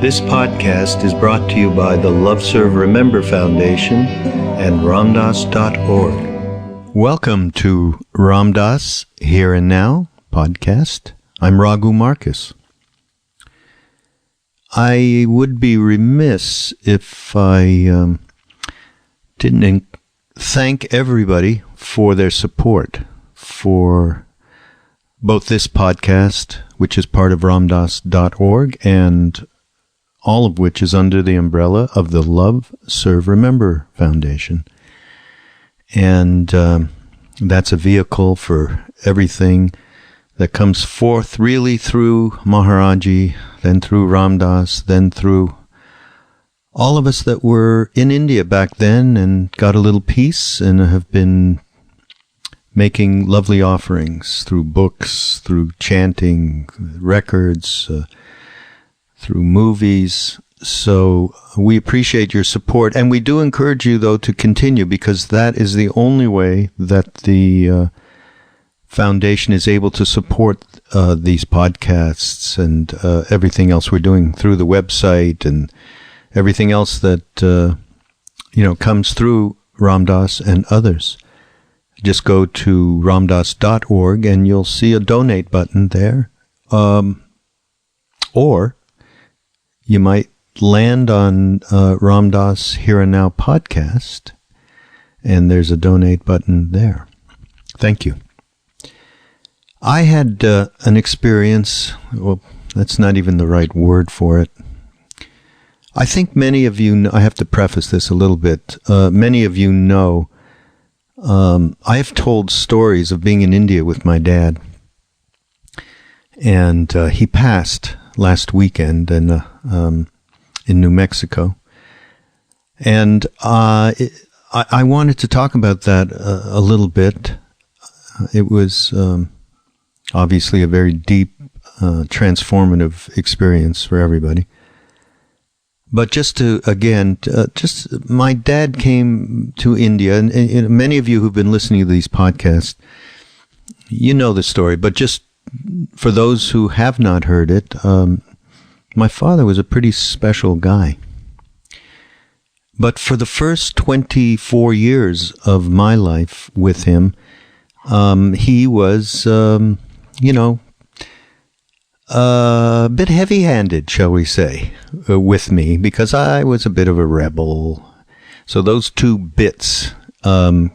This podcast is brought to you by the Love Serve Remember Foundation and Ramdas.org. Welcome to Ramdas Here and Now podcast. I'm Raghu Marcus. I would be remiss if I didn't thank everybody for their support for both this podcast, which is part of Ramdas.org, and all of which is under the umbrella of the Love, Serve, Remember Foundation. And that's a vehicle for everything that comes forth really through Maharaji, then through Ramdas, then through all of us that were in India back then and got a little peace and have been making lovely offerings through books, through chanting, records, through movies. So we appreciate your support, and we do encourage you, though, to continue, because that is the only way that the foundation is able to support these podcasts and everything else we're doing through the website and everything else that comes through Ramdas and others. Just go to ramdas.org and you'll see a donate button there. Or you might land on Ramdas Here and Now podcast, and there's a donate button there. Thank you. I had an experience, well, that's not even the right word for it. I think many of you know, I have to preface this a little bit. Many of you know, I have told stories of being in India with my dad, and he passed last weekend in New Mexico. And I wanted to talk about that a little bit. It was obviously a very deep, transformative experience for everybody. But just to, again, my dad came to India, and many of you who've been listening to these podcasts, you know the story, but just for those who have not heard it, my father was a pretty special guy. But for the first 24 years of my life with him, he was, a bit heavy-handed, shall we say, with me, because I was a bit of a rebel. So those two bits, they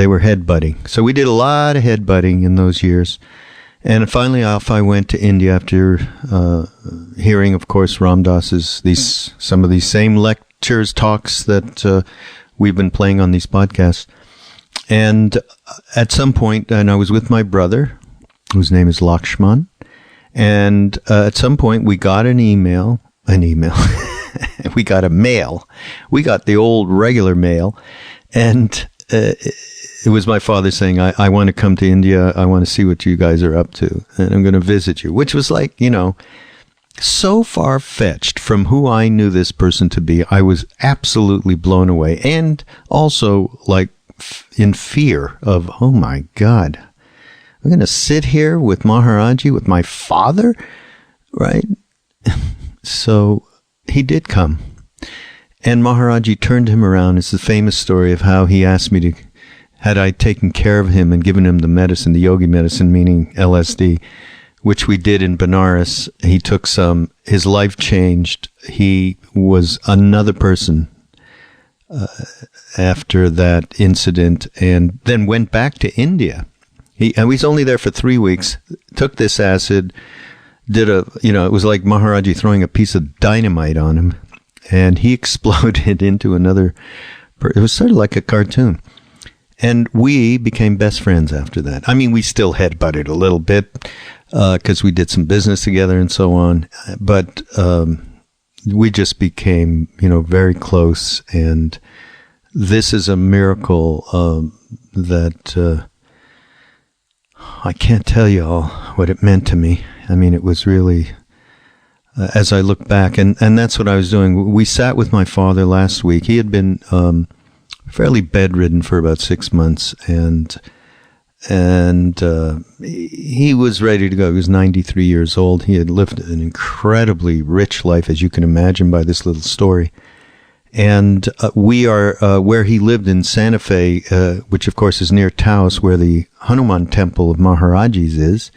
were headbutting. So we did a lot of headbutting in those years. And finally off I went to India after hearing, of course, Ramdas's some of these same lectures, talks that we've been playing on these podcasts. And at some point, and I was with my brother, whose name is Lakshman, and at some point we got an email. We got a mail. We got the old regular mail, and it was my father saying, I want to come to India. I want to see what you guys are up to, and I'm going to visit you, which was like, so far-fetched from who I knew this person to be. I was absolutely blown away, and also like in fear of, oh my God, I'm going to sit here with Maharaji, with my father, right? So he did come. And Maharaji turned him around. It's the famous story of how he asked me to, had I taken care of him and given him the medicine, the yogi medicine, meaning LSD, which we did in Benares. He took some. His life changed. He was another person after that incident, and then went back to India. He was only there for 3 weeks, took this acid, it was like Maharaji throwing a piece of dynamite on him, and he exploded into another, it was sort of like a cartoon. And we became best friends after that. I mean, we still headbutted a little bit, because we did some business together and so on, but we just became, very close, and this is a miracle that I can't tell you all what it meant to me. I mean, it was really, as I look back, and that's what I was doing. We sat with my father last week. He had been fairly bedridden for about 6 months, and And he was ready to go. He was 93 years old. He had lived an incredibly rich life, as you can imagine by this little story. And we are where he lived in Santa Fe, which of course is near Taos, where the Hanuman temple of Maharaji's is.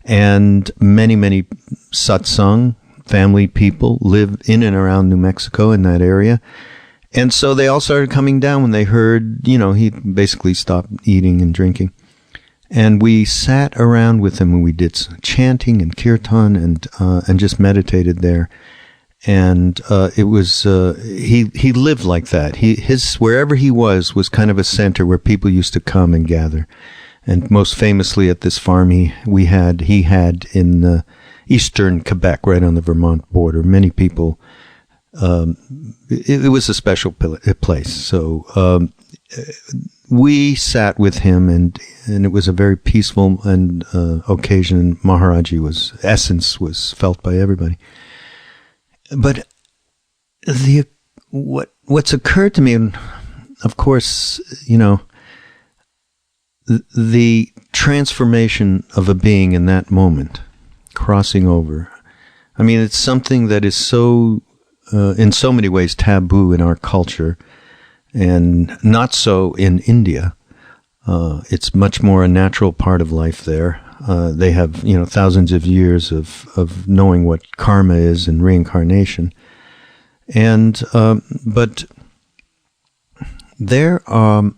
And many, many satsang family people live in and around New Mexico in that area. And so they all started coming down when they heard, he basically stopped eating and drinking. And we sat around with him and we did chanting and kirtan and just meditated there. And it was he lived like that. His wherever he was kind of a center where people used to come and gather. And most famously at this farm he had in eastern Quebec, right on the Vermont border. Many people. It was a special place. So we sat with him, and it was a very peaceful and occasion. Maharaji essence was felt by everybody. But what's occurred to me, and of course, the transformation of a being in that moment, crossing over. I mean, it's something that is so, in so many ways, taboo in our culture, and not so in India. It's much more a natural part of life there. They have, thousands of years of knowing what karma is and reincarnation. And, but there, I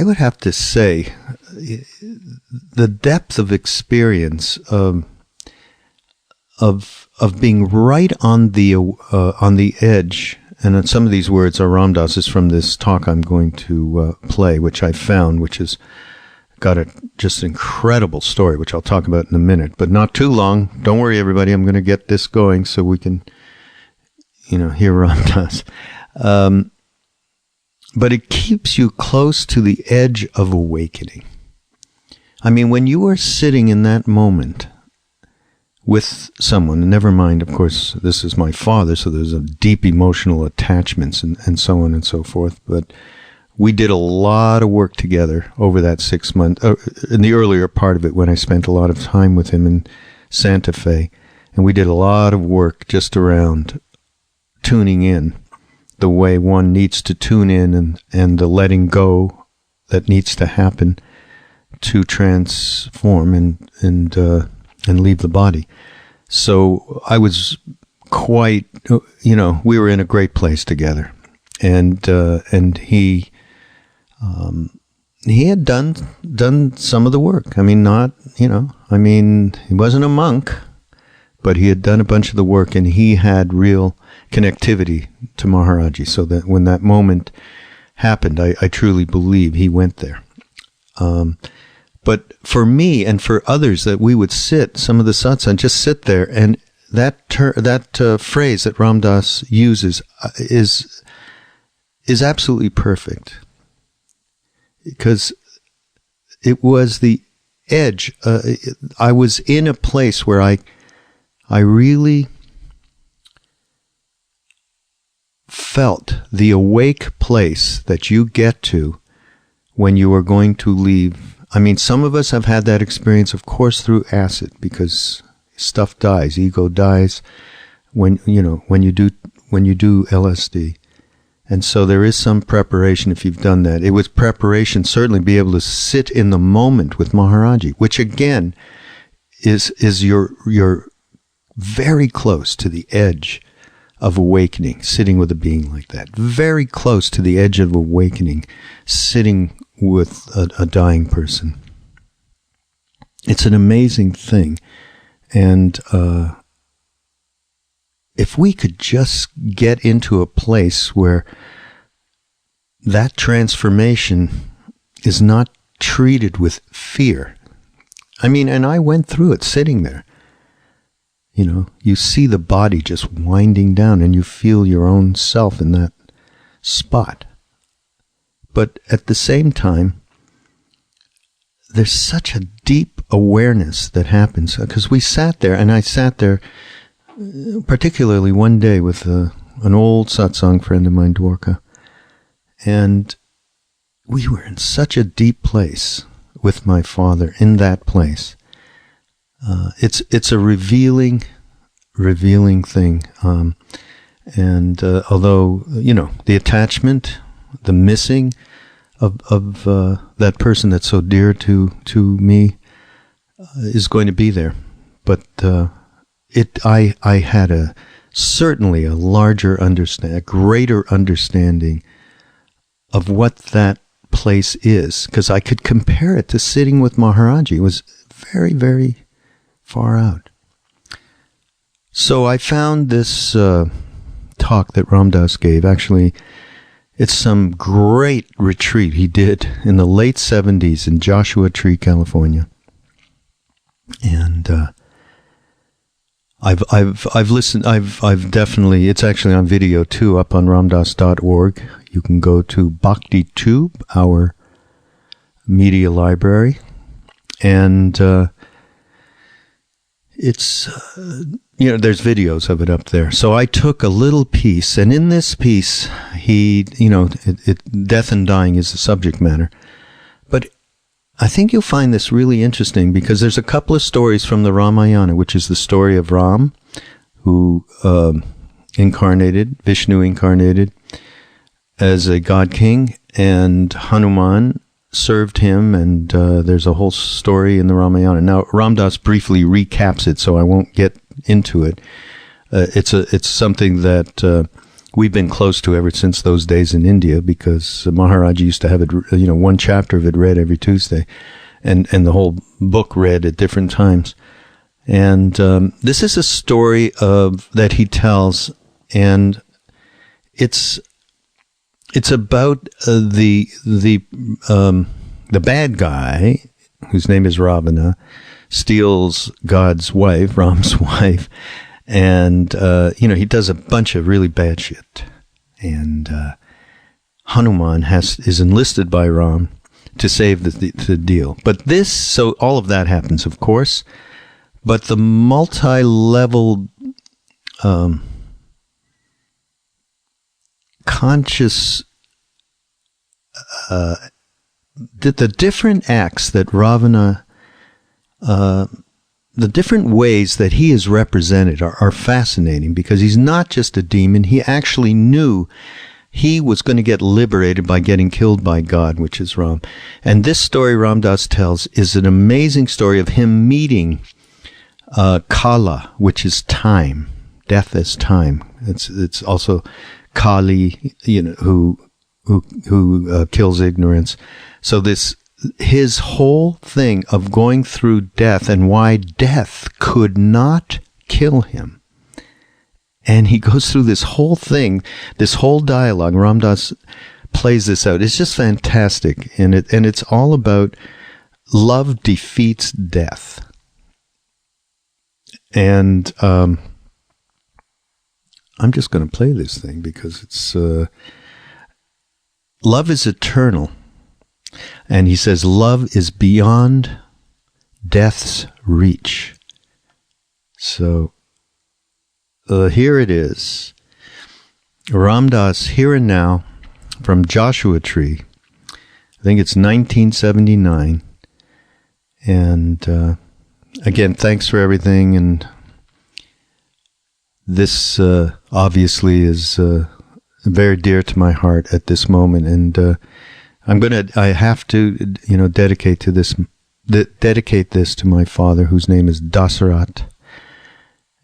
would have to say, the depth of experience of being right on the edge. And some of these words are Ram Dass's from this talk I'm going to play, which I found, which has got just an incredible story, which I'll talk about in a minute, but not too long. Don't worry, everybody. I'm going to get this going so we can, hear Ram Dass. But it keeps you close to the edge of awakening. I mean, when you are sitting in that moment with someone, and never mind, of course, this is my father, so there's a deep emotional attachments and so on and so forth, but we did a lot of work together over that 6 months, in the earlier part of it when I spent a lot of time with him in Santa Fe, and we did a lot of work just around tuning in the way one needs to tune in and the letting go that needs to happen to transform and leave the body. So I was quite, we were in a great place together, and he had done some of the work. I mean, he wasn't a monk, but he had done a bunch of the work, and he had real connectivity to Maharaji, so that when that moment happened, I truly believe he went there. But for me and for others, that we would sit, some of the satsang, just sit there, and that phrase that Ram Dass uses is absolutely perfect, because it was the edge. I was in a place where I really felt the awake place that you get to when you are going to leave. I mean, some of us have had that experience, of course, through acid, because stuff dies, ego dies when you do LSD. And so there is some preparation if you've done that. It was preparation, certainly, be able to sit in the moment with Maharaji, which again is you're very close to the edge of awakening, sitting with a being like that. Very close to the edge of awakening, sitting with a dying person. It's an amazing thing. And if we could just get into a place where that transformation is not treated with fear. I mean, and I went through it sitting there. You see the body just winding down, and you feel your own self in that spot. But at the same time, there's such a deep awareness that happens, because we sat there, and I sat there particularly one day with an old satsang friend of mine, Dwarka, and we were in such a deep place with my father in that place. It's a revealing thing. And although, the attachment, the missing of that person that's so dear to me is going to be there. But I had certainly a greater understanding of what that place is, because I could compare it to sitting with Maharaji. It was very, very far out. So I found this talk that Ram Dass gave. Actually, it's some great retreat he did in the late 70s in Joshua Tree, California. And I've listened. I've definitely. It's actually on video too, up on ramdas.org. You can go to BhaktiTube, our media library, and it's there's videos of it up there. So I took a little piece, and in this piece, death and dying is the subject matter, but I think you'll find this really interesting because there's a couple of stories from the Ramayana, which is the story of Ram, who Vishnu incarnated as a god king, and Hanuman served him, and there's a whole story in the Ramayana. Now, Ram Dass briefly recaps it, so I won't get into it. It's something that we've been close to ever since those days in India, because Maharaj used to have it, one chapter of it read every Tuesday, and the whole book read at different times. And this is a story that he tells, and it's about the bad guy, whose name is Ravana, steals God's wife, Ram's wife, and he does a bunch of really bad shit. And Hanuman is enlisted by Ram to save the deal. But so all of that happens, of course. But the multi-level conscious, the different acts that Ravana, the different ways that he is represented are fascinating, because he's not just a demon. He actually knew he was going to get liberated by getting killed by God, which is Ram. And this story Ram Dass tells is an amazing story of him meeting Kala, which is time, death as time. It's also Kali, who kills ignorance. So his whole thing of going through death and why death could not kill him. And he goes through this whole thing, this whole dialogue. Ram Dass plays this out. It's just fantastic. And it's all about love defeats death. And I'm just going to play this thing because it's love is eternal. And he says, love is beyond death's reach. So here it is. Ram Dass, Here and Now, from Joshua Tree. I think it's 1979. And again, thanks for everything. And this obviously is very dear to my heart at this moment. And I have to, dedicate this to my father, whose name is Dasarat.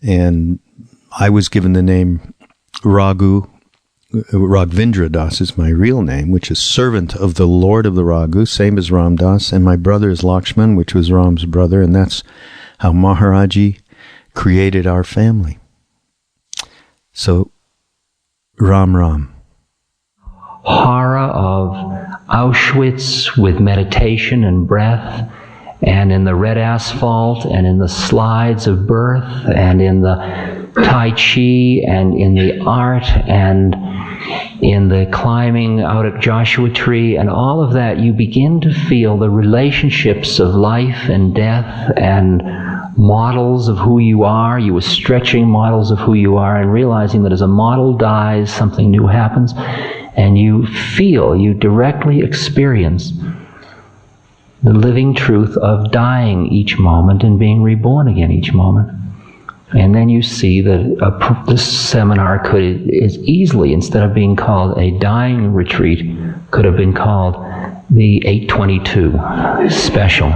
And I was given the name Raghvendra Das is my real name, which is servant of the Lord of the Raghu, same as Ram Dass. And my brother is Lakshman, which was Ram's brother. And that's how Maharaji created our family. So, Ram Ram. Horror of Auschwitz with meditation and breath, and in the red asphalt, and in the slides of birth, and in the Tai Chi, and in the art, and in the climbing out at Joshua Tree, and all of that, you begin to feel the relationships of life and death, and models of who you are. You were stretching models of who you are and realizing that as a model dies, something new happens, and you feel, you directly experience the living truth of dying each moment and being reborn again each moment. And then you see that this seminar could is easily, instead of being called a dying retreat, could have been called the 822 special,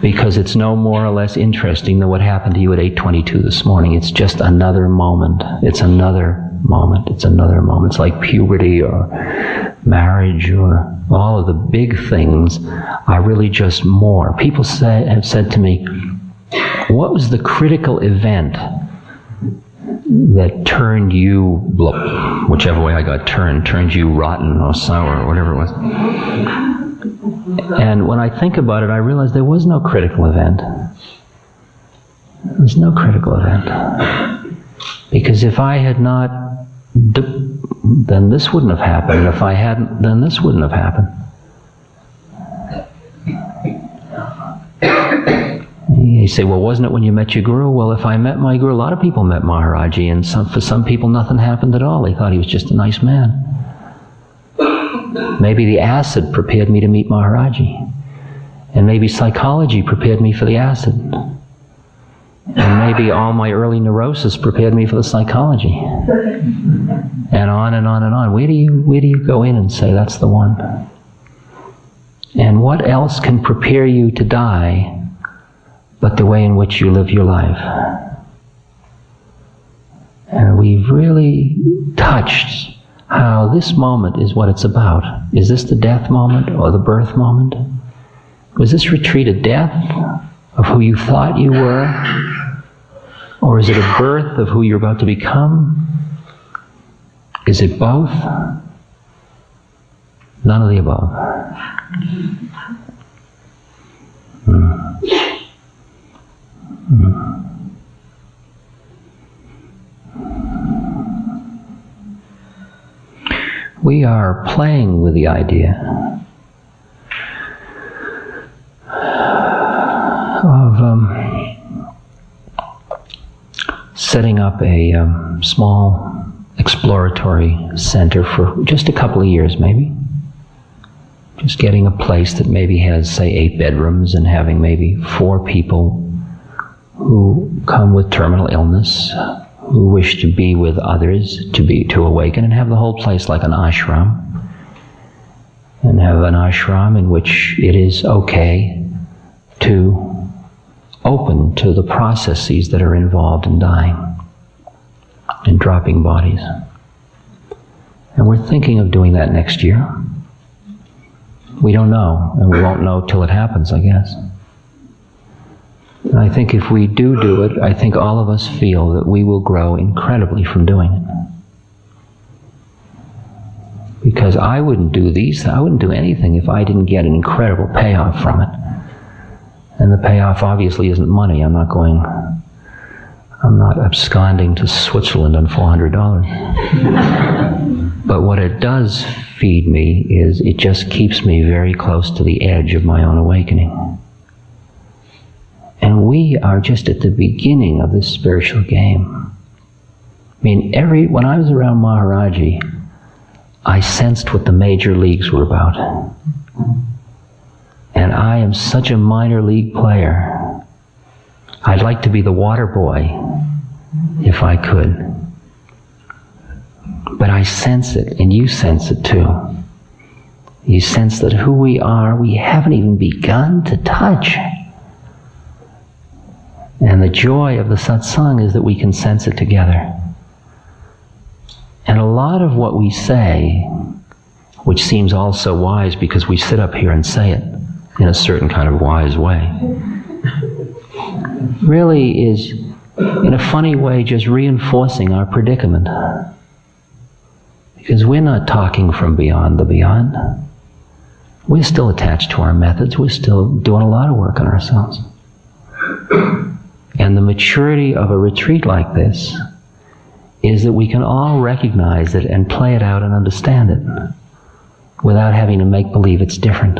because it's no more or less interesting than what happened to you at 8:22 this morning. It's just another moment. It's another moment. It's another moment. It's like puberty or marriage or all of the big things are really just more. People have said to me, what was the critical event that turned you, whichever way I got turned you rotten or sour or whatever it was? And when I think about it, I realize there was no critical event. There was no critical event. Because if I had not, then this wouldn't have happened. And if I hadn't, then this wouldn't have happened. You say, well, wasn't it when you met your guru? Well, if I met my guru, a lot of people met Maharaji, and for some people nothing happened at all. They thought he was just a nice man. Maybe the acid prepared me to meet Maharaji. And maybe psychology prepared me for the acid. And maybe all my early neurosis prepared me for the psychology. And on and on and on. Where do you go in and say that's the one? And what else can prepare you to die but the way in which you live your life? And we've really touched how this moment is what it's about. Is this the death moment or the birth moment? Was this retreat a death of who you thought you were? Or is it a birth of who you're about to become? Is it both? None of the above. We are playing with the idea of setting up a small exploratory center for just a couple of years, maybe. Just getting a place that maybe has, say, 8 bedrooms and having maybe 4 people who come with terminal illness, who wish to be with others, to awaken, and have the whole place like an ashram. And have an ashram in which it is okay to open to the processes that are involved in dying and dropping bodies. And we're thinking of doing that next year. We don't know, and we won't know till it happens, I guess. And I think if we do it, I think all of us feel that we will grow incredibly from doing it. Because I wouldn't do anything if I didn't get an incredible payoff from it. And the payoff obviously isn't money. I'm not absconding to Switzerland on $400. But what it does feed me is it just keeps me very close to the edge of my own awakening. And we are just at the beginning of this spiritual game. I mean, when I was around Maharaji, I sensed what the major leagues were about. And I am such a minor league player. I'd like to be the water boy, if I could. But I sense it, and you sense it too. You sense that who we are, we haven't even begun to touch. And the joy of the satsang is that we can sense it together. And a lot of what we say, which seems all so wise because we sit up here and say it in a certain kind of wise way, really is, in a funny way, just reinforcing our predicament. Because we're not talking from beyond the beyond. We're still attached to our methods. We're still doing a lot of work on ourselves. And the maturity of a retreat like this is that we can all recognize it and play it out and understand it without having to make believe it's different.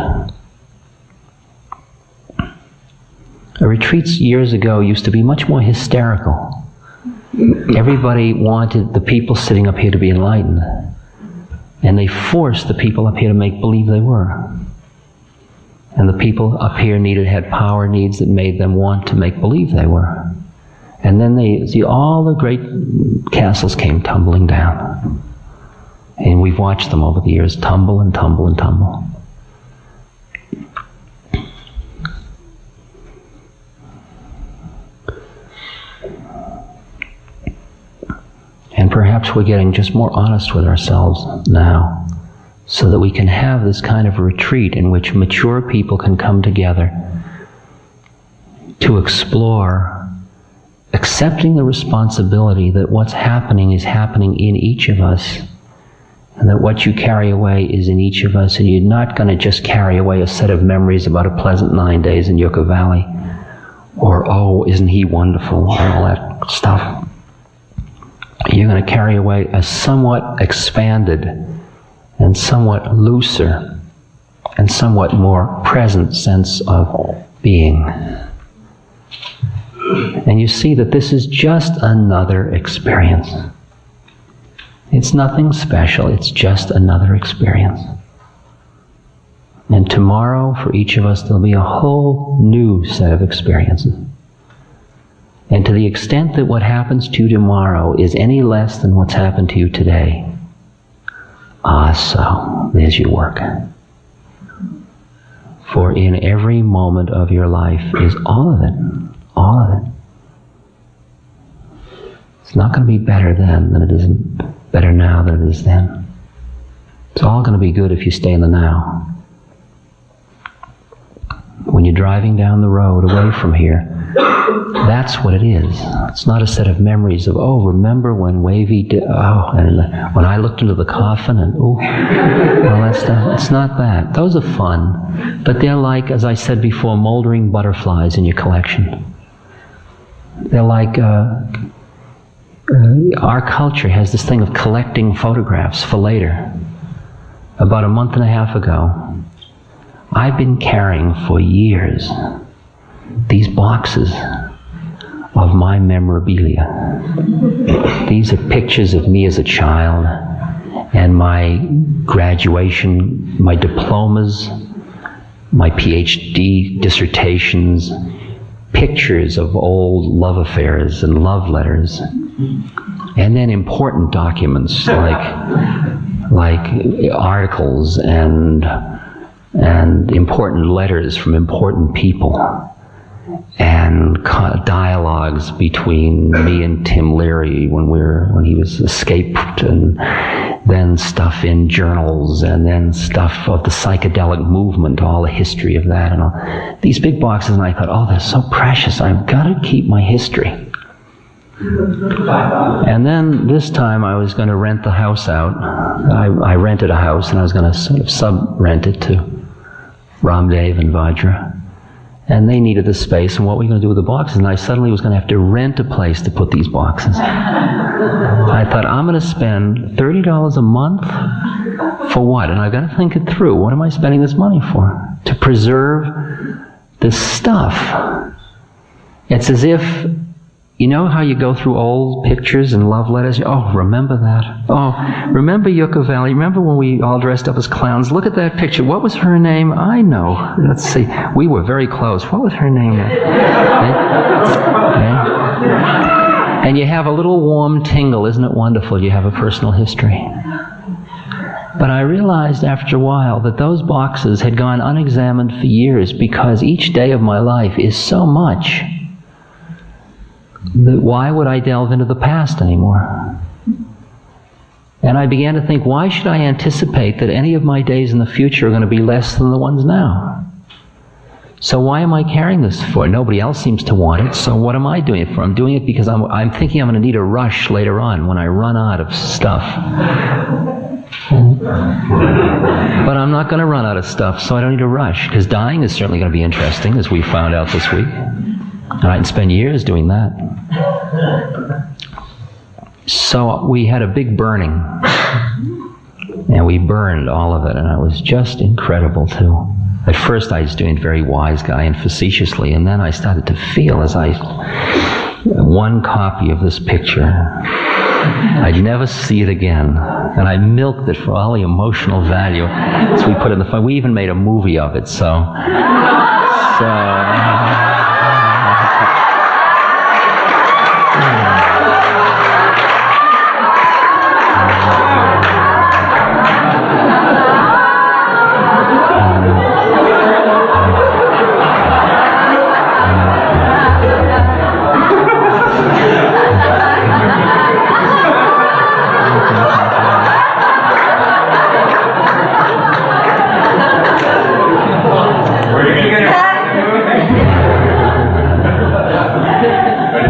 Retreats years ago used to be much more hysterical. Everybody wanted the people sitting up here to be enlightened, and they forced the people up here to make believe they were. And the people up here had power needs that made them want to make believe they were. And then all the great castles came tumbling down. And we've watched them over the years tumble and tumble and tumble. And perhaps we're getting just more honest with ourselves now, so that we can have this kind of retreat in which mature people can come together to explore accepting the responsibility that what's happening is happening in each of us, and that what you carry away is in each of us, and you're not going to just carry away a set of memories about a pleasant 9 days in Yucca Valley, or, oh, isn't he wonderful, and all that stuff. You're going to carry away a somewhat expanded and somewhat looser and somewhat more present sense of being. And you see that this is just another experience. It's nothing special, it's just another experience. And tomorrow, for each of us, there'll be a whole new set of experiences. And to the extent that what happens to you tomorrow is any less than what's happened to you today, so there's your work. For in every moment of your life is all of it. All of it. It's not going to be better then than it is better now than it is then. It's all going to be good if you stay in the now. When you're driving down the road away from here, that's what it is. It's not a set of memories of, oh, remember when Wavy did, and when I looked into the coffin, and all that stuff. It's not that. Those are fun, but they're like, as I said before, moldering butterflies in your collection. They're like, our culture has this thing of collecting photographs for later. About a month and a half ago, I've been carrying for years these boxes of my memorabilia. These are pictures of me as a child, and my graduation, my diplomas, my PhD dissertations, pictures of old love affairs and love letters, and then important documents like articles and important letters from important people, and dialogues between me and Tim Leary when he was escaped, and then stuff in journals, and then stuff of the psychedelic movement, all the history of that, and all these big boxes. And I thought, oh, they're so precious. I've got to keep my history. And then this time I was going to rent the house out. I rented a house, and I was going to sort of sub-rent it to Ramdev and Vajra. And they needed the space, and what were we going to do with the boxes? And I suddenly was going to have to rent a place to put these boxes. I thought, I'm going to spend $30 a month for what? And I've got to think it through. What am I spending this money for? To preserve this stuff. It's as if, you know how you go through old pictures and love letters? Oh, remember that. Oh, remember Yucca Valley? Remember when we all dressed up as clowns? Look at that picture. What was her name? I know. Let's see. We were very close. What was her name? And you have a little warm tingle. Isn't it wonderful? You have a personal history. But I realized after a while that those boxes had gone unexamined for years, because each day of my life is so much that why would I delve into the past anymore? And I began to think, why should I anticipate that any of my days in the future are going to be less than the ones now? So why am I carrying this for? Nobody else seems to want it, so what am I doing it for? I'm doing it because I'm thinking I'm going to need a rush later on when I run out of stuff. But I'm not going to run out of stuff, so I don't need a rush, because dying is certainly going to be interesting, as we found out this week. And I can spend years doing that. So we had a big burning, and we burned all of it, and it was just incredible too. At first I was doing very wise guy and facetiously, and then I started to feel one copy of this picture, I'd never see it again. And I milked it for all the emotional value. So we put it in the file. We even made a movie of it, so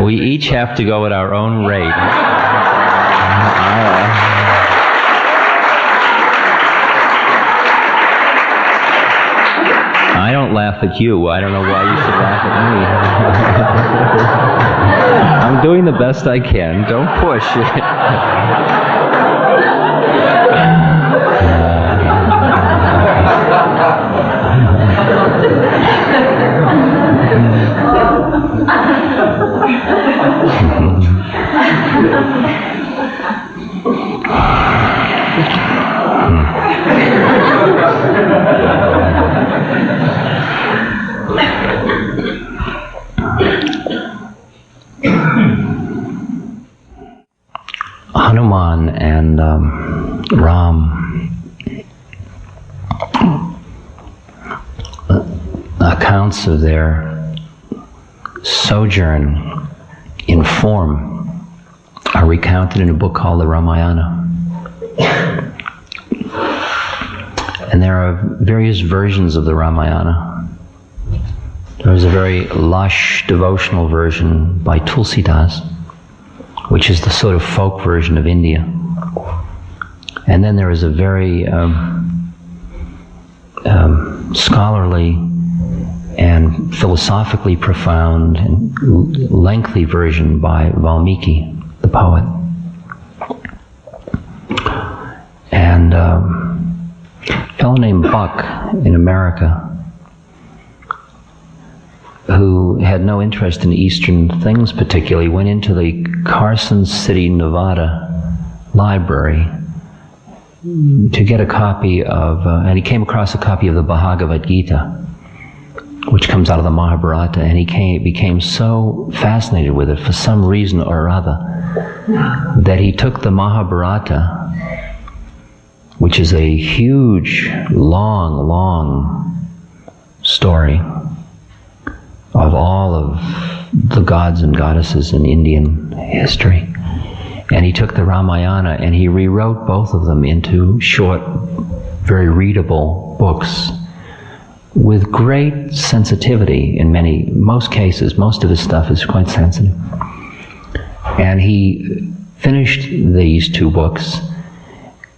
we each have to go at our own rate. I don't laugh at you. I don't know why you should laugh at me. I'm doing the best I can. Don't push. Hanuman and Ram, accounts of their sojourn in form are recounted in a book called the Ramayana. And there are various versions of the Ramayana. There's a very lush devotional version by Tulsidas, which is the sort of folk version of India. And then there is a very scholarly and philosophically profound and lengthy version by Valmiki, the poet. And a fellow named Buck in America, who had no interest in Eastern things particularly, went into the Carson City, Nevada library to get a copy of, and he came across a copy of the Bhagavad Gita, which comes out of the Mahabharata, and he became so fascinated with it for some reason or other that he took the Mahabharata, which is a huge, long story of all of the gods and goddesses in Indian history. And he took the Ramayana and he rewrote both of them into short, very readable books with great sensitivity in most cases. Most of his stuff is quite sensitive. And he finished these two books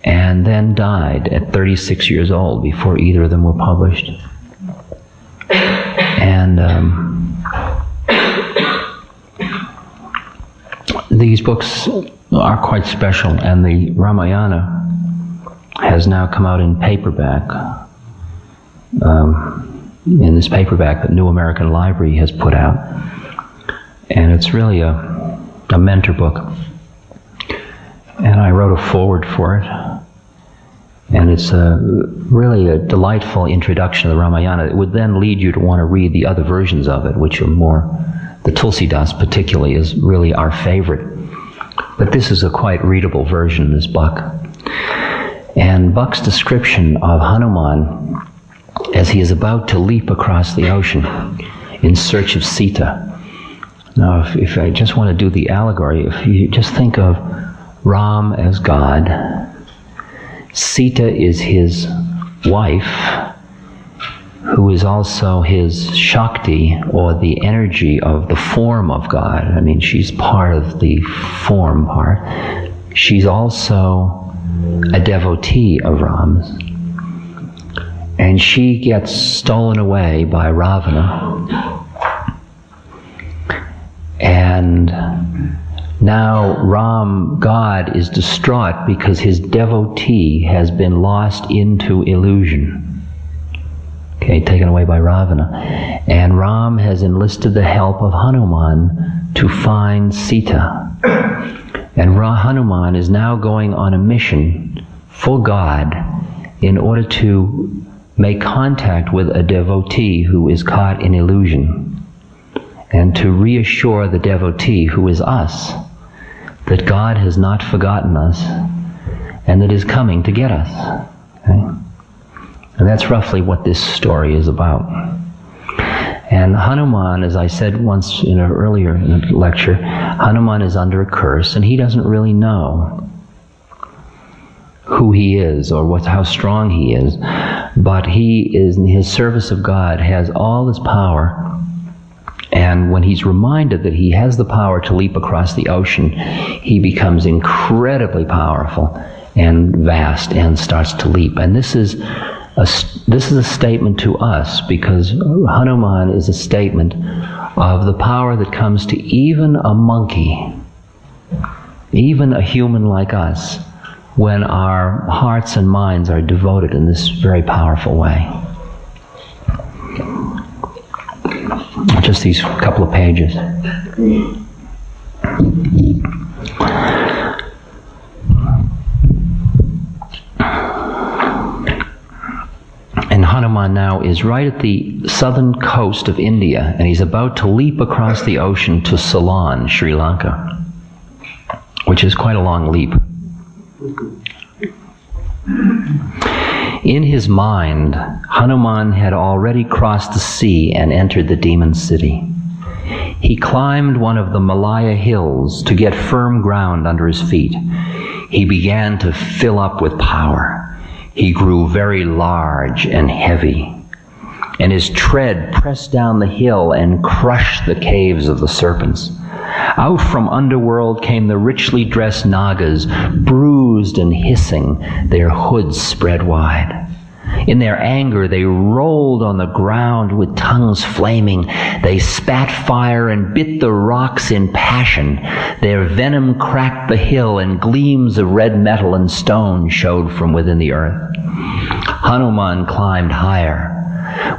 and then died at 36 years old before either of them were published. And these books are quite special, and the Ramayana has now come out in paperback, in this paperback that New American Library has put out. And it's really a mentor book. And I wrote a foreword for it. And it's really a delightful introduction to the Ramayana. It would then lead you to want to read the other versions of it, which are more, the Tulsidas particularly is really our favorite. But this is a quite readable version, this Buck. And Buck's description of Hanuman as he is about to leap across the ocean in search of Sita. Now, if I just want to do the allegory, if you just think of Ram as God, Sita is his wife, who is also his Shakti, or the energy of the form of God. I mean, she's part of the form part. She's also a devotee of Ram's. And she gets stolen away by Ravana. And now Ram, God, is distraught because his devotee has been lost into illusion. okay, taken away by Ravana. And Ram has enlisted the help of Hanuman to find Sita. And Hanuman is now going on a mission for God in order to make contact with a devotee who is caught in illusion, and to reassure the devotee, who is us, that God has not forgotten us and that is coming to get us. Okay? And that's roughly what this story is about. And Hanuman, as I said once in an earlier lecture, Hanuman is under a curse, and he doesn't really know who he is or how strong he is, but he is in his service of God, has all this power, and when he's reminded that he has the power to leap across the ocean, he becomes incredibly powerful and vast and starts to leap. And this is a statement to us, because Hanuman is a statement of the power that comes to even a monkey, even a human like us, when our hearts and minds are devoted in this very powerful way. Just these couple of pages. And Hanuman now is right at the southern coast of India, and he's about to leap across the ocean to Ceylon, Sri Lanka, which is quite a long leap. In his mind, Hanuman had already crossed the sea and entered the demon city. He climbed one of the Malaya hills to get firm ground under his feet. He began to fill up with power. He grew very large and heavy, and his tread pressed down the hill and crushed the caves of the serpents. Out from underworld came the richly dressed Nagas, bruised and hissing, their hoods spread wide. In their anger, they rolled on the ground with tongues flaming. They spat fire and bit the rocks in passion. Their venom cracked the hill, and gleams of red metal and stone showed from within the earth. Hanuman climbed higher.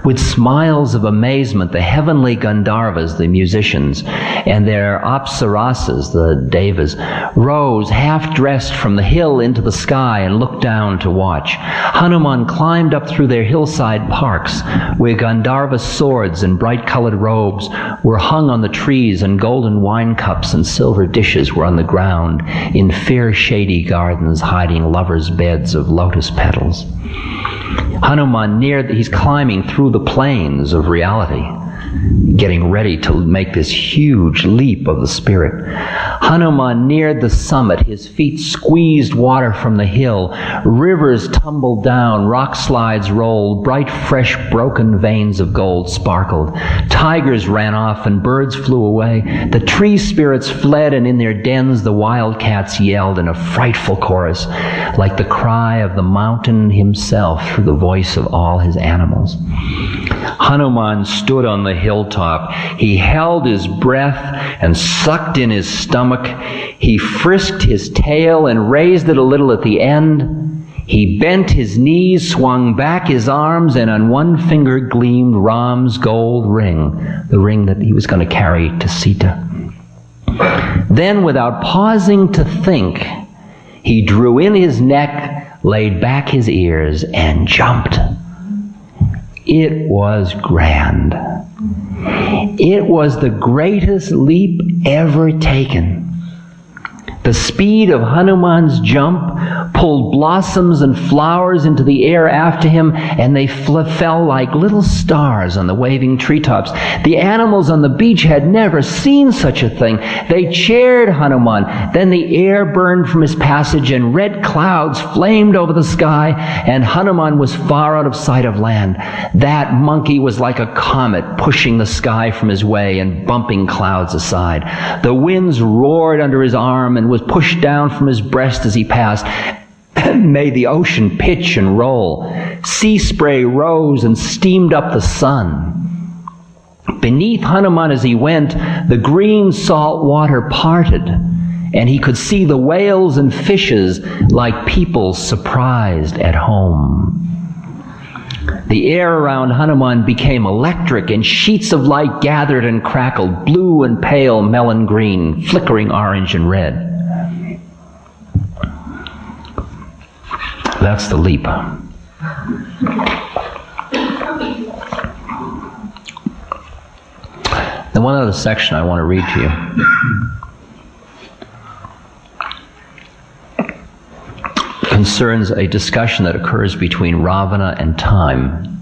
With smiles of amazement, the heavenly Gandharvas, the musicians, and their Apsarasas, the Devas, rose half-dressed from the hill into the sky and looked down to watch. Hanuman climbed up through their hillside parks, where Gandharva swords and bright-colored robes were hung on the trees, and golden wine cups and silver dishes were on the ground in fair shady gardens hiding lovers' beds of lotus petals. Hanuman he's climbing through the plains of reality, getting ready to make this huge leap of the spirit. Hanuman neared the summit. His feet squeezed water from the hill. Rivers tumbled down, rock slides rolled, bright, fresh, broken veins of gold sparkled. Tigers ran off and birds flew away. The tree spirits fled, and in their dens the wild cats yelled in a frightful chorus, like the cry of the mountain himself through the voice of all his animals. Hanuman stood on the hilltop. He held his breath and sucked in his stomach. He frisked his tail and raised it a little at the end. He bent his knees, swung back his arms, and on one finger gleamed Ram's gold ring, the ring that he was going to carry to Sita. Then, without pausing to think, he drew in his neck, laid back his ears, and jumped. It was grand. It was the greatest leap ever taken. The speed of Hanuman's jump pulled blossoms and flowers into the air after him, and they fell like little stars on the waving treetops. The animals on the beach had never seen such a thing. They cheered Hanuman. Then the air burned from his passage, and red clouds flamed over the sky, and Hanuman was far out of sight of land. That monkey was like a comet, pushing the sky from his way and bumping clouds aside. The winds roared under his arm and was pushed down from his breast as he passed, and made the ocean pitch and roll. Sea spray rose and steamed up the sun. Beneath Hanuman as he went, the green salt water parted, and he could see the whales and fishes like people surprised at home. The air around Hanuman became electric, and sheets of light gathered and crackled, blue and pale melon green, flickering orange and red. That's the leap. Then one other section I want to read to you concerns a discussion that occurs between Ravana and time.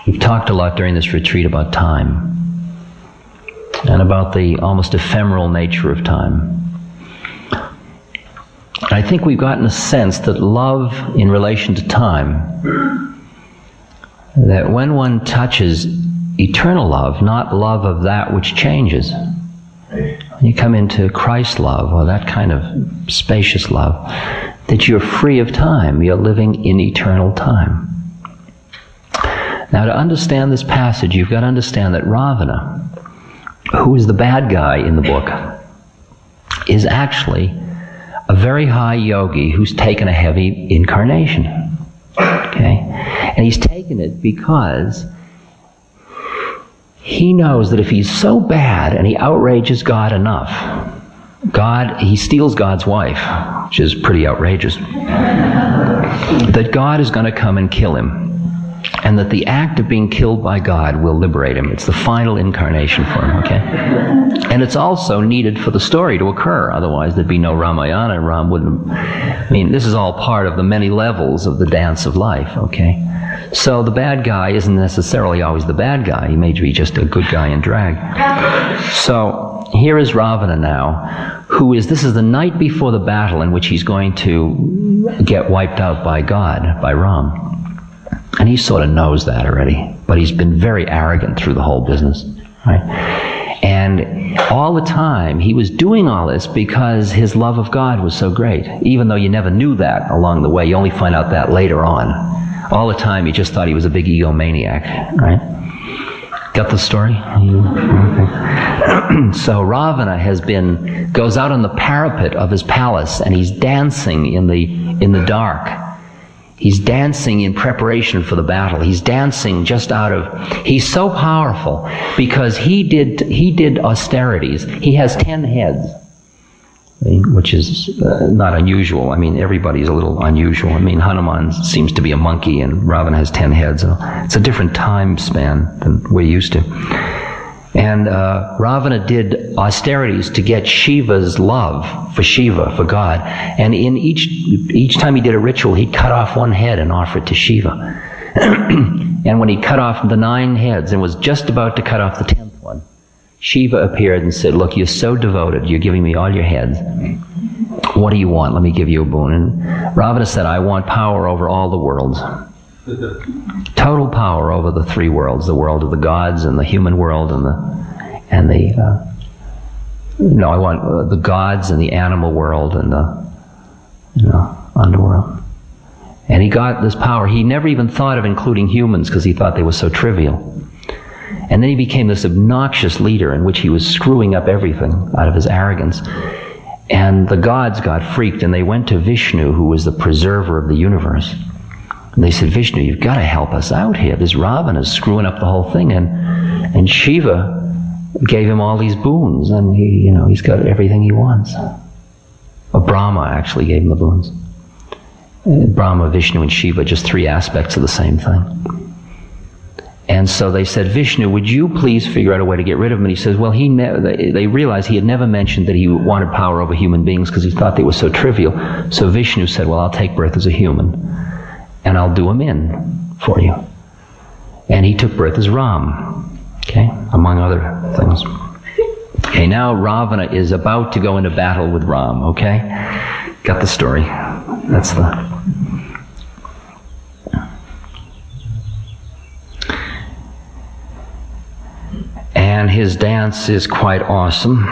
We've talked a lot during this retreat about time and about the almost ephemeral nature of time. I think we've gotten a sense that love in relation to time, that when one touches eternal love, not love of that which changes, you come into Christ love, or that kind of spacious love, that you're free of time, you're living in eternal time. Now, to understand this passage, you've got to understand that Ravana, who is the bad guy in the book, is actually a very high yogi who's taken a heavy incarnation. Okay? And he's taken it because he knows that if he's so bad and he outrages God enough, he steals God's wife, which is pretty outrageous, that God is going to come and kill him. And that the act of being killed by God will liberate him. It's the final incarnation for him, okay? And it's also needed for the story to occur. Otherwise, there'd be no Ramayana, and Ram wouldn't... I mean, this is all part of the many levels of the dance of life, okay? So the bad guy isn't necessarily always the bad guy. He may be just a good guy in drag. So here is Ravana now, this is the night before the battle in which he's going to get wiped out by God, by Ram. And he sort of knows that already, but he's been very arrogant through the whole business, right? And all the time, he was doing all this because his love of God was so great, even though you never knew that along the way. You only find out that later on. All the time, he just thought he was a big egomaniac, right? Got the story? Okay. So Ravana goes out on the parapet of his palace, and he's dancing in the dark. He's dancing in preparation for the battle. He's dancing he's so powerful because he did austerities. He has 10 heads, which is not unusual. I mean, everybody's a little unusual. I mean, Hanuman seems to be a monkey, and Ravana has 10 heads. It's a different time span than we're used to. And Ravana did austerities to get Shiva's love for Shiva, for God. And in each time he did a ritual, he'd cut off one head and offer it to Shiva. And when he cut off the 9 heads and was just about to cut off the 10th one, Shiva appeared and said, "Look, you're so devoted. You're giving me all your heads. What do you want? Let me give you a boon." And Ravana said, "I want power over all the worlds." Total power over the 3 worlds, the world of the gods and the human world I want the gods and the animal world and the underworld. And he got this power. He never even thought of including humans because he thought they were so trivial. And then he became this obnoxious leader in which he was screwing up everything out of his arrogance. And the gods got freaked, and they went to Vishnu, who was the preserver of the universe. And they said, "Vishnu, you've got to help us out here. This Ravana is screwing up the whole thing." And Shiva gave him all these boons, and he's got everything he wants. Or Brahma actually gave him the boons. Brahma, Vishnu, and Shiva, just 3 aspects of the same thing. And so they said, "Vishnu, would you please figure out a way to get rid of him?" And he says, well, they realized he had never mentioned that he wanted power over human beings because he thought they were so trivial. So Vishnu said, "Well, I'll take birth as a human, and I'll do him in for you." And he took birth as Ram, okay, among other things. Okay, now Ravana is about to go into battle with Ram, okay? Got the story. That's And his dance is quite awesome.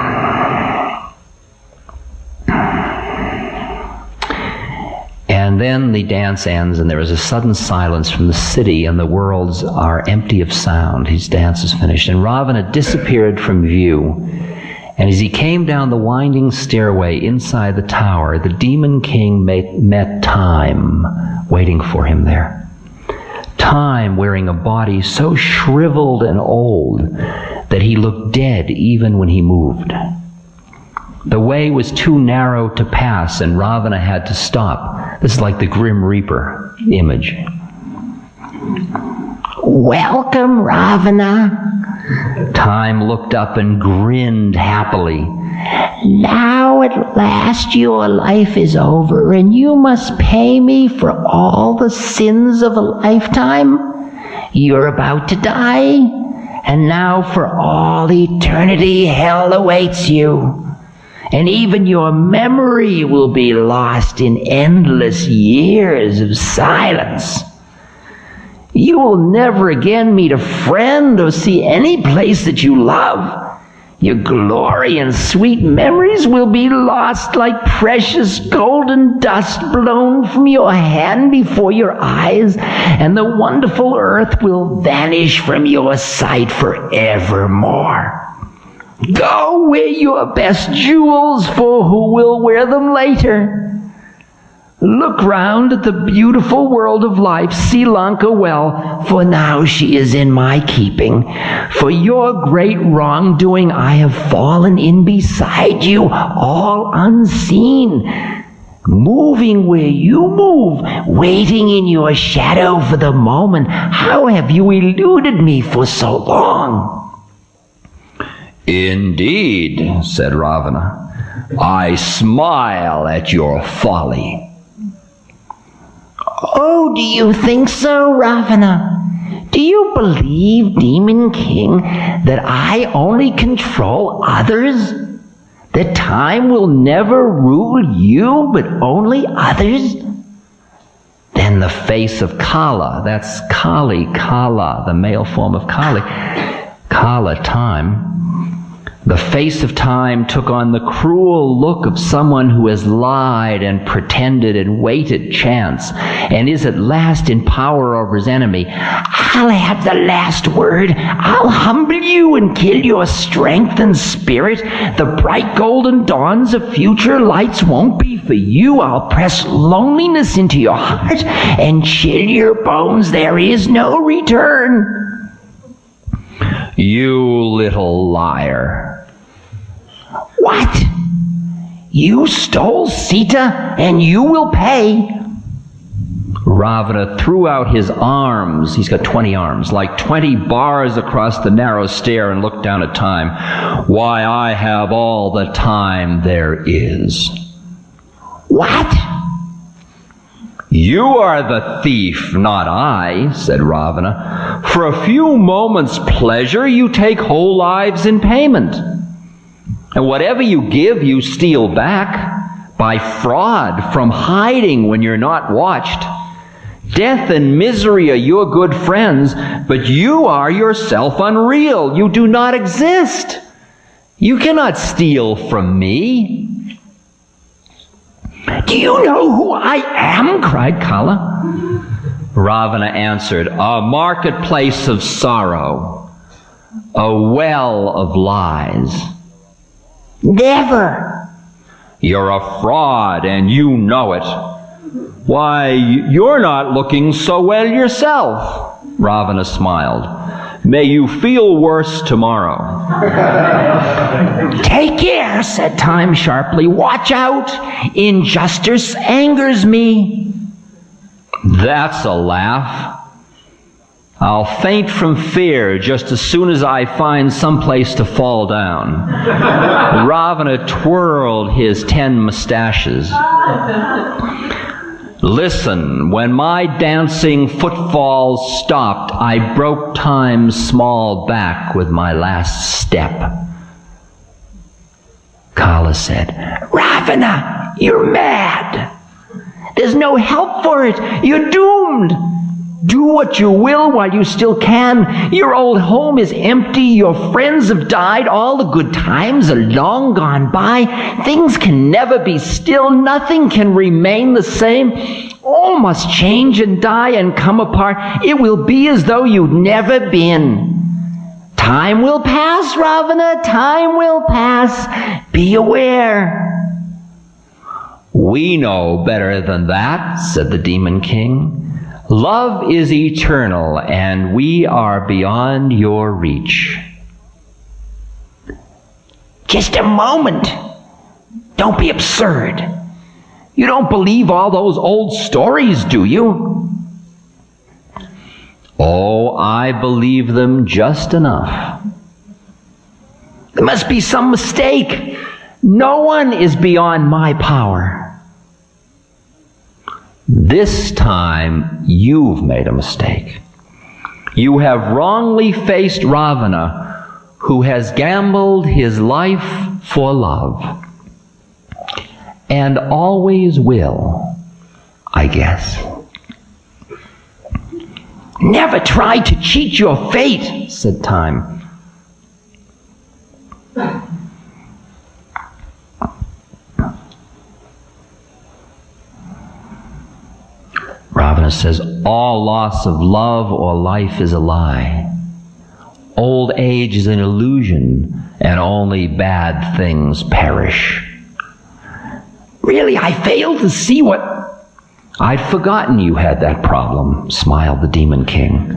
And then the dance ends, and there is a sudden silence from the city, and the worlds are empty of sound. His dance is finished, and Ravana disappeared from view. And as he came down the winding stairway inside the tower, the demon king met Time waiting for him there. Time wearing a body so shriveled and old that he looked dead even when he moved. The way was too narrow to pass, and Ravana had to stop. This is like the Grim Reaper image. Welcome, Ravana. Time looked up and grinned happily. Now at last your life is over, and you must pay me for all the sins of a lifetime. You're about to die, and now for all eternity hell awaits you. And even your memory will be lost in endless years of silence. You will never again meet a friend or see any place that you love. Your glory and sweet memories will be lost like precious golden dust blown from your hand before your eyes, and the wonderful earth will vanish from your sight forevermore. Go wear your best jewels, for who will wear them later? Look round at the beautiful world of life, see Lanka well, for now she is in my keeping. For your great wrongdoing I have fallen in beside you, all unseen, moving where you move, waiting in your shadow for the moment. How have you eluded me for so long? Indeed, said Ravana, I smile at your folly. Oh, do you think so, Ravana? Do you believe, Demon King, that I only control others? That time will never rule you, but only others? Then the face of Kala, that's Kali, Kala, the male form of Kali, Kala, time. The face of time took on the cruel look of someone who has lied and pretended and waited chance, and is at last in power over his enemy. I'll have the last word. I'll humble you and kill your strength and spirit. The bright golden dawns of future lights won't be for you. I'll press loneliness into your heart and chill your bones. There is no return. You little liar. What? You stole Sita, and you will pay. Ravana threw out his arms. He's got 20 arms, like 20 bars across the narrow stair, and looked down at time. Why, I have all the time there is. What? You are the thief, not I, said Ravana. For a few moments' pleasure, you take whole lives in payment. And whatever you give, you steal back by fraud, from hiding when you're not watched. Death and misery are your good friends, but you are yourself unreal. You do not exist. You cannot steal from me. Do you know who I am? Cried Kala. Ravana answered, a marketplace of sorrow, a well of lies. Never. You're a fraud, and you know it. Why, you're not looking so well yourself. Ravana smiled. May you feel worse tomorrow. Take care, said Time sharply. Watch out. Injustice angers me. That's a laugh. I'll faint from fear just as soon as I find some place to fall down. Ravana twirled his 10 mustaches. Listen, when my dancing footfalls stopped, I broke Time's small back with my last step. Kala said, Ravana, you're mad. There's no help for it. You're doomed. Do what you will while you still can. Your old home is empty. Your friends have died. All the good times are long gone by. Things can never be still. Nothing can remain the same. All must change and die and come apart. It will be as though you'd never been. Time will pass, Ravana. Time will pass. Be aware. We know better than that, said the Demon King. Love is eternal, and we are beyond your reach. Just a moment. Don't be absurd. You don't believe all those old stories, do you? Oh, I believe them just enough. There must be some mistake. No one is beyond my power. This time, you've made a mistake. You have wrongly faced Ravana, who has gambled his life for love. And always will, I guess. Never try to cheat your fate, said Time. Ravana says, all loss of love or life is a lie. Old age is an illusion, and only bad things perish. Really, I fail to see what... I'd forgotten you had that problem, smiled the Demon King.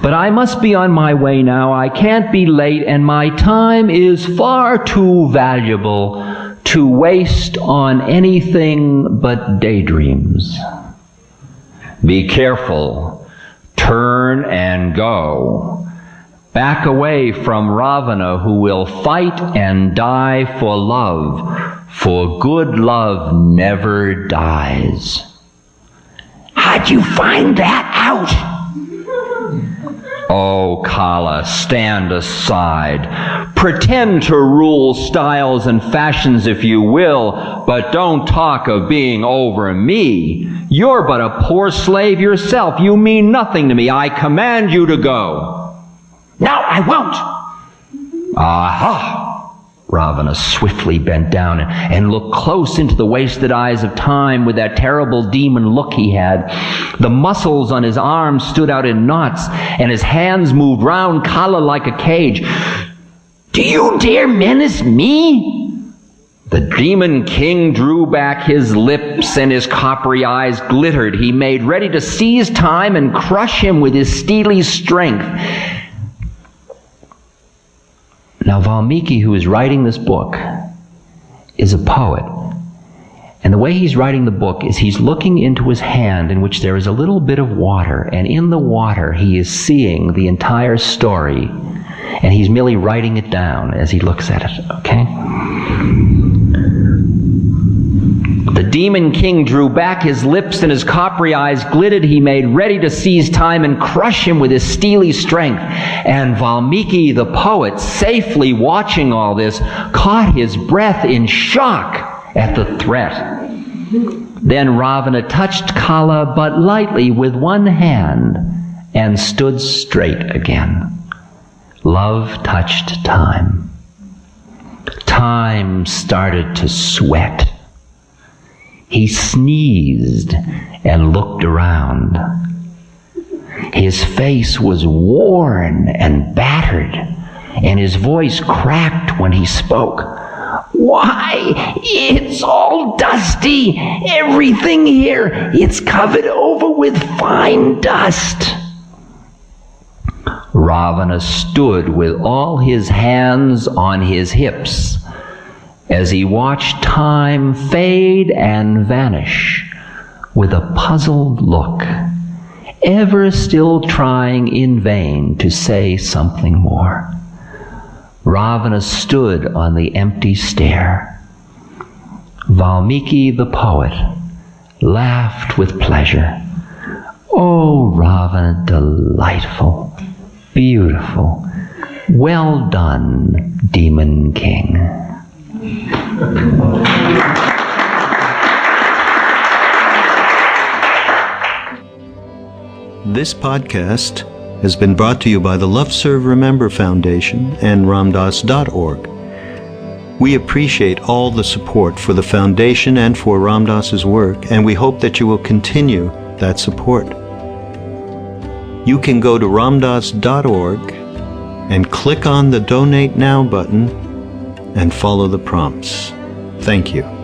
But I must be on my way now. I can't be late, and my time is far too valuable to waste on anything but daydreams. Be careful. Turn and go. Back away from Ravana, who will fight and die for love. For good love never dies. How'd you find that out? Oh, Kala, stand aside. Pretend to rule styles and fashions if you will, but don't talk of being over me. You're but a poor slave yourself. You mean nothing to me. I command you to go. No, I won't. Aha! Ravana swiftly bent down and looked close into the wasted eyes of Time with that terrible demon look he had. The muscles on his arms stood out in knots, and his hands moved round Kala like a cage. Do you dare menace me? The Demon King drew back his lips, and his coppery eyes glittered. He made ready to seize Time and crush him with his steely strength. Now, Valmiki, who is writing this book, is a poet. And the way he's writing the book is he's looking into his hand in which there is a little bit of water. And in the water, he is seeing the entire story. And he's merely writing it down as he looks at it, okay? The Demon King drew back his lips and his coppery eyes glittered. He made ready to seize Time and crush him with his steely strength. And Valmiki, the poet, safely watching all this, caught his breath in shock at the threat. Then Ravana touched Kala but lightly with one hand and stood straight again. Love touched Time. Time started to sweat. He sneezed and looked around. His face was worn and battered, and his voice cracked when he spoke. Why, it's all dusty. Everything here, it's covered over with fine dust. Ravana stood with all his hands on his hips as he watched Time fade and vanish with a puzzled look, ever still trying in vain to say something more. Ravana stood on the empty stair. Valmiki the poet laughed with pleasure. Oh, Ravana, delightful, beautiful, well done, Demon King. This podcast has been brought to you by the Love Serve Remember Foundation and Ramdas.org. We appreciate all the support for the foundation and for Ramdas's work, and we hope that you will continue that support. You can go to Ramdas.org and click on the Donate Now button and follow the prompts. Thank you.